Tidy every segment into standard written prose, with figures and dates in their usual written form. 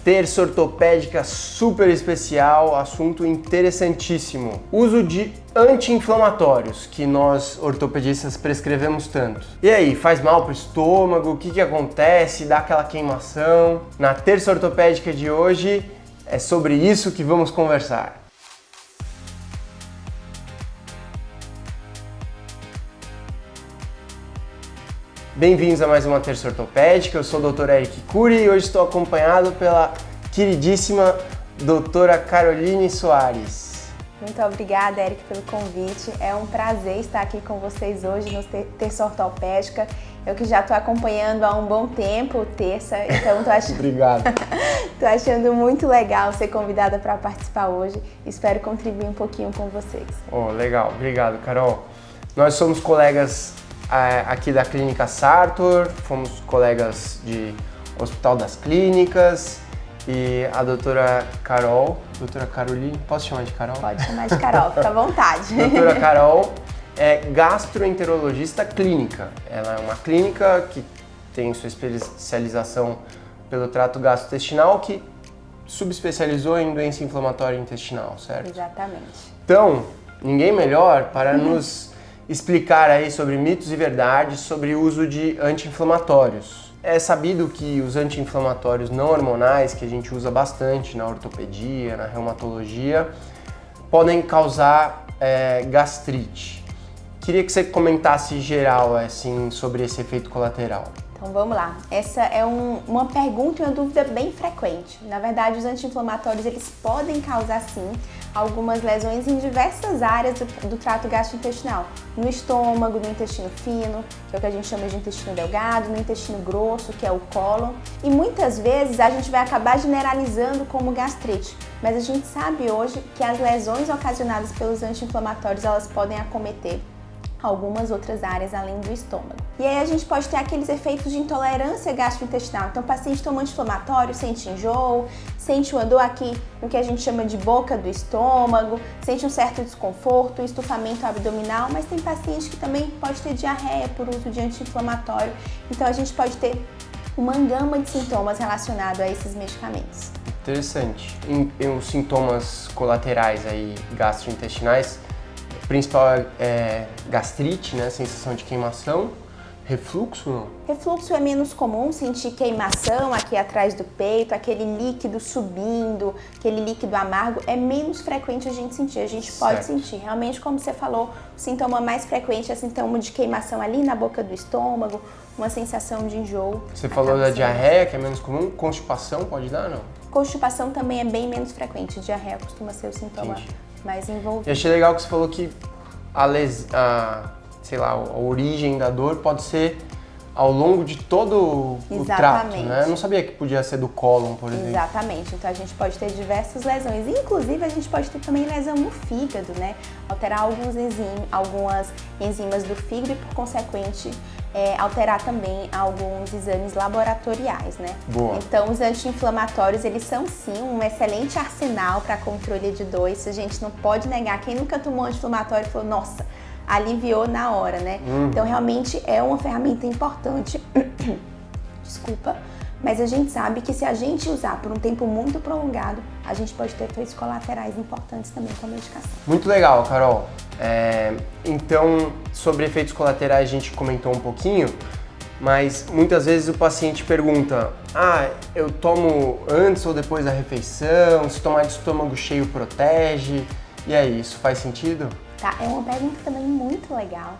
terça ortopédica super especial, assunto interessantíssimo. Uso de anti-inflamatórios, que nós ortopedistas prescrevemos tanto. E aí, faz mal pro estômago? O que acontece? Dá aquela queimação? Na terça ortopédica de hoje, é sobre isso que vamos conversar. Bem-vindos a mais uma terça ortopédica, eu sou o Dr. Eric Cury e hoje estou acompanhado pela queridíssima doutora Caroline Soares. Muito obrigada, Eric, pelo convite. É um prazer estar aqui com vocês hoje no Terça Ortopédica. Eu que já estou acompanhando há um bom tempo o Terça, então estou achando... Obrigado. Estou achando muito legal ser convidada para participar hoje. Espero contribuir um pouquinho com vocês. Oh, legal. Obrigado, Carol. Nós somos colegas aqui da Clínica Sartor, fomos colegas de Hospital das Clínicas e a doutora Caroline, posso chamar de Carol? Pode chamar de Carol, fica à vontade. Doutora Carol é gastroenterologista clínica. Ela é uma clínica que tem sua especialização pelo trato gastrointestinal, que subespecializou em doença inflamatória intestinal, certo? Exatamente. Então, ninguém melhor para nos explicar aí sobre mitos e verdades sobre o uso de anti-inflamatórios. É sabido que os anti-inflamatórios não hormonais, que a gente usa bastante na ortopedia, na reumatologia, podem causar gastrite. Queria que você comentasse em geral assim, sobre esse efeito colateral. Então vamos lá, essa é uma pergunta e uma dúvida bem frequente. Na verdade, os anti-inflamatórios eles podem causar sim algumas lesões em diversas áreas do trato gastrointestinal. No estômago, no intestino fino, que é o que a gente chama de intestino delgado, no intestino grosso, que é o cólon. E muitas vezes a gente vai acabar generalizando como gastrite. Mas a gente sabe hoje que as lesões ocasionadas pelos anti-inflamatórios elas podem acometer algumas outras áreas além do estômago. E aí a gente pode ter aqueles efeitos de intolerância gastrointestinal. Então o paciente toma anti-inflamatório, sente enjoo, sente uma dor aqui no que a gente chama de boca do estômago, sente um certo desconforto, estufamento abdominal, mas tem paciente que também pode ter diarreia por uso de anti-inflamatório. Então a gente pode ter uma gama de sintomas relacionados a esses medicamentos. Interessante. Em os sintomas colaterais aí gastrointestinais, o principal é gastrite, né? Sensação de queimação. Refluxo não? Refluxo é menos comum, sentir queimação aqui atrás do peito, aquele líquido subindo, aquele líquido amargo, é menos frequente a gente sentir. A gente pode sentir, realmente, como você falou, o sintoma mais frequente é o sintoma de queimação ali na boca do estômago, uma sensação de enjoo. Você falou da diarreia, que é menos comum, constipação pode dar, não? Constipação também é bem menos frequente, diarreia costuma ser o sintoma mais envolvido. E achei legal que você falou que a origem da dor pode ser ao longo de todo o trato, né? Eu não sabia que podia ser do cólon, por exemplo. Exatamente, então a gente pode ter diversas lesões, inclusive a gente pode ter também lesão no fígado, né? Alterar algumas enzimas do fígado e, por consequente, alterar também alguns exames laboratoriais, né? Boa. Então os anti-inflamatórios, eles são sim um excelente arsenal para controle de dor, isso a gente não pode negar. Quem nunca tomou anti-inflamatório falou, nossa, aliviou na hora, né? Então realmente é uma ferramenta importante, desculpa, mas a gente sabe que se a gente usar por um tempo muito prolongado, a gente pode ter efeitos colaterais importantes também com a medicação. Muito legal, Carol. Então, sobre efeitos colaterais a gente comentou um pouquinho, mas muitas vezes o paciente pergunta, eu tomo antes ou depois da refeição, se tomar de estômago cheio protege, e aí, isso faz sentido? Tá, é uma pergunta também muito legal.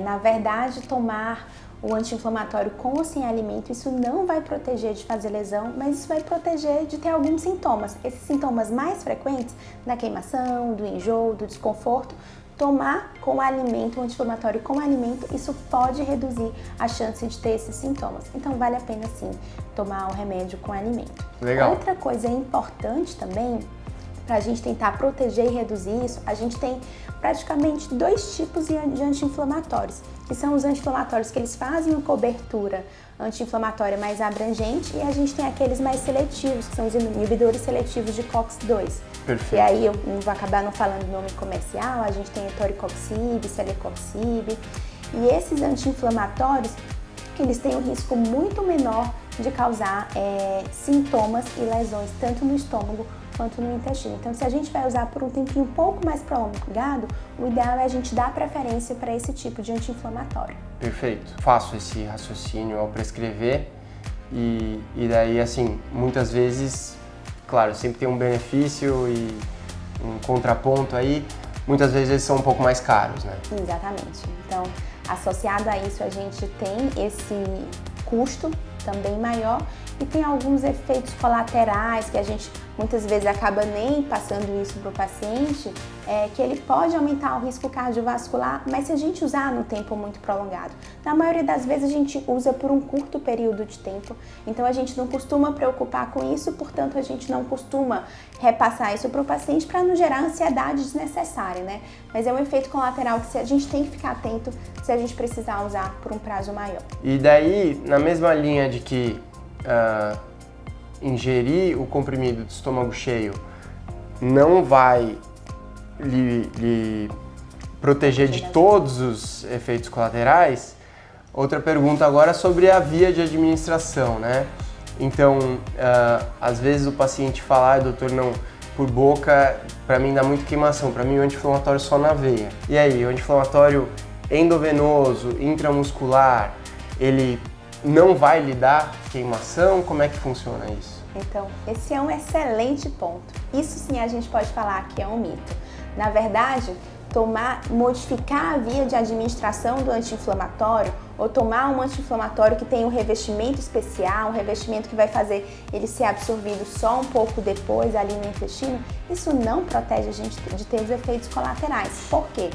Na verdade, tomar o anti-inflamatório com ou sem alimento, isso não vai proteger de fazer lesão, mas isso vai proteger de ter alguns sintomas. Esses sintomas mais frequentes, da queimação, do enjoo, do desconforto, tomar com alimento, o anti-inflamatório com alimento, isso pode reduzir a chance de ter esses sintomas. Então vale a pena sim tomar o remédio com alimento. Legal. Outra coisa importante também, para a gente tentar proteger e reduzir isso, a gente tem praticamente dois tipos de anti-inflamatórios, que são os anti-inflamatórios que eles fazem uma cobertura anti-inflamatória mais abrangente, e a gente tem aqueles mais seletivos, que são os inibidores seletivos de COX-2. Perfeito. E aí eu vou acabar não falando o nome comercial, a gente tem toricoxib, celecoxib, e esses anti-inflamatórios, eles têm um risco muito menor de causar sintomas e lesões tanto no estômago quanto no intestino. Então, se a gente vai usar por um tempinho um pouco mais prolongado, o ideal é a gente dar preferência para esse tipo de anti-inflamatório. Perfeito. Faço esse raciocínio ao prescrever e daí, assim, muitas vezes, claro, sempre tem um benefício e um contraponto aí, muitas vezes eles são um pouco mais caros, né? Exatamente. Então, associado a isso, a gente tem esse custo também maior e tem alguns efeitos colaterais que a gente muitas vezes acaba nem passando isso para o paciente, que ele pode aumentar o risco cardiovascular, mas se a gente usar num tempo muito prolongado. Na maioria das vezes a gente usa por um curto período de tempo, então a gente não costuma preocupar com isso, portanto a gente não costuma repassar isso para o paciente para não gerar ansiedade desnecessária, né? Mas é um efeito colateral que a gente tem que ficar atento se a gente precisar usar por um prazo maior. E daí, na mesma linha de que ingerir o comprimido de estômago cheio não vai lhe proteger de todos os efeitos colaterais, outra pergunta agora sobre a via de administração, né? Então, às vezes o paciente fala, doutor, não, por boca, para mim dá muito queimação, para mim o anti-inflamatório só na veia. E aí, o anti-inflamatório endovenoso, intramuscular, ele não vai lhe dar queimação? Como é que funciona isso? Então, esse é um excelente ponto. Isso sim a gente pode falar que é um mito. Na verdade, modificar a via de administração do anti-inflamatório ou tomar um anti-inflamatório que tem um revestimento especial, um revestimento que vai fazer ele ser absorvido só um pouco depois ali no intestino, isso não protege a gente de ter os efeitos colaterais. Por quê?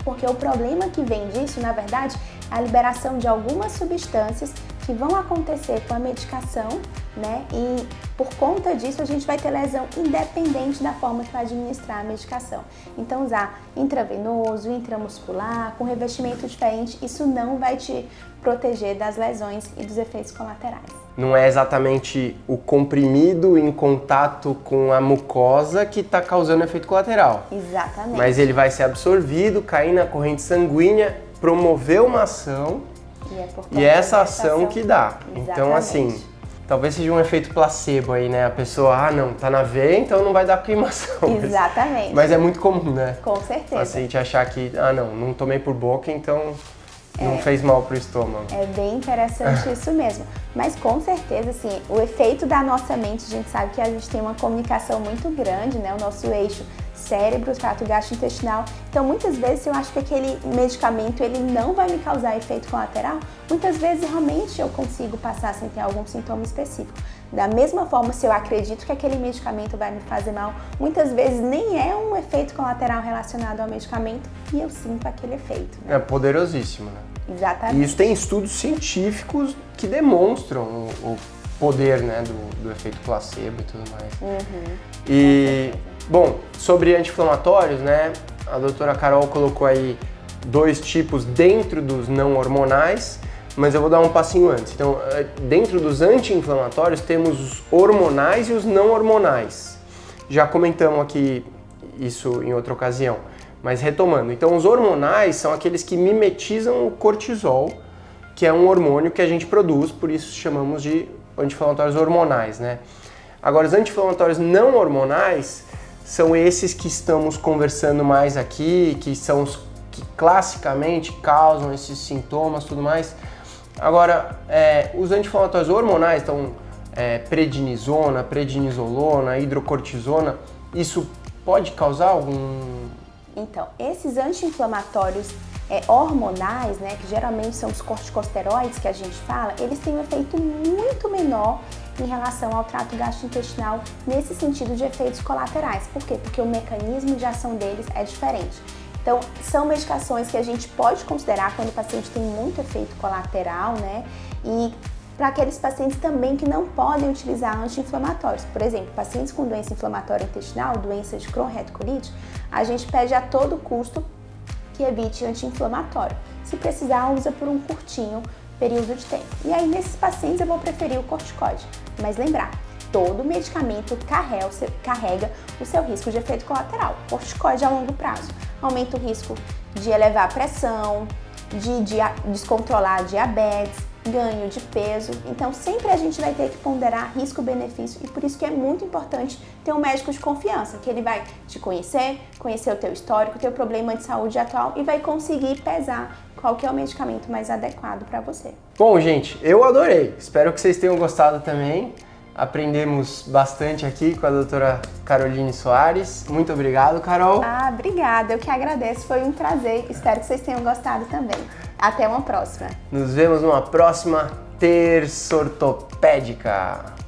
Porque o problema que vem disso, na verdade, é a liberação de algumas substâncias que vão acontecer com a medicação, né? E por conta disso a gente vai ter lesão independente da forma que vai administrar a medicação. Então usar intravenoso, intramuscular, com revestimento diferente, isso não vai te proteger das lesões e dos efeitos colaterais. Não é exatamente o comprimido em contato com a mucosa que está causando efeito colateral. Exatamente. Mas ele vai ser absorvido, cair na corrente sanguínea, promover uma ação e é essa ação que dá. Exatamente. Então, assim, talvez seja um efeito placebo aí, né? A pessoa, não, tá na veia, então não vai dar queimação. Exatamente. Mas é muito comum, né? Com certeza. O paciente achar que, não tomei por boca, então não fez mal pro estômago. É bem interessante isso mesmo. Mas com certeza, assim, o efeito da nossa mente, a gente sabe que a gente tem uma comunicação muito grande, né? O nosso eixo cérebro, trato gastrointestinal. Então, muitas vezes, eu acho que aquele medicamento, ele não vai me causar efeito colateral. Muitas vezes, realmente, eu consigo passar sem ter algum sintoma específico. Da mesma forma, se eu acredito que aquele medicamento vai me fazer mal, muitas vezes nem é um efeito colateral relacionado ao medicamento e eu sinto aquele efeito, né? É poderosíssimo, né? Exatamente. E isso tem estudos científicos que demonstram o poder, né, do efeito placebo e tudo mais. E, bom, sobre anti-inflamatórios, né, a doutora Carol colocou aí 2 tipos dentro dos não hormonais, mas eu vou dar um passinho antes. Então, dentro dos anti-inflamatórios temos os hormonais e os não hormonais. Já comentamos aqui isso em outra ocasião, mas retomando. Então, os hormonais são aqueles que mimetizam o cortisol, que é um hormônio que a gente produz, por isso chamamos de anti-inflamatórios hormonais, né? Agora, os anti-inflamatórios não hormonais são esses que estamos conversando mais aqui, que são os que classicamente causam esses sintomas e tudo mais. Agora, os anti-inflamatórios hormonais, então prednisona, prednisolona, hidrocortisona, isso pode causar algum... Então, esses anti-inflamatórios hormonais, né, que geralmente são os corticosteroides que a gente fala, eles têm um efeito muito menor em relação ao trato gastrointestinal nesse sentido de efeitos colaterais. Por quê? Porque o mecanismo de ação deles é diferente. Então, são medicações que a gente pode considerar quando o paciente tem muito efeito colateral, né? E para aqueles pacientes também que não podem utilizar anti-inflamatórios. Por exemplo, pacientes com doença inflamatória intestinal, doença de Crohn reticulite, a gente pede a todo custo que evite anti-inflamatório. Se precisar, usa por um curtinho período de tempo. E aí, nesses pacientes, eu vou preferir o corticoide. Mas lembrar, todo medicamento carrega o seu risco de efeito colateral. Corticoide a longo prazo aumenta o risco de elevar a pressão, de descontrolar a diabetes, ganho de peso. Então sempre a gente vai ter que ponderar risco-benefício e por isso que é muito importante ter um médico de confiança, que ele vai te conhecer o teu histórico, o teu problema de saúde atual e vai conseguir pesar qual que é o medicamento mais adequado para você. Bom, gente, eu adorei. Espero que vocês tenham gostado também. Aprendemos bastante aqui com a doutora Caroline Soares. Muito obrigado, Carol. Obrigada. Eu que agradeço. Foi um prazer. Espero que vocês tenham gostado também. Até uma próxima. Nos vemos numa próxima Terça Ortopédica.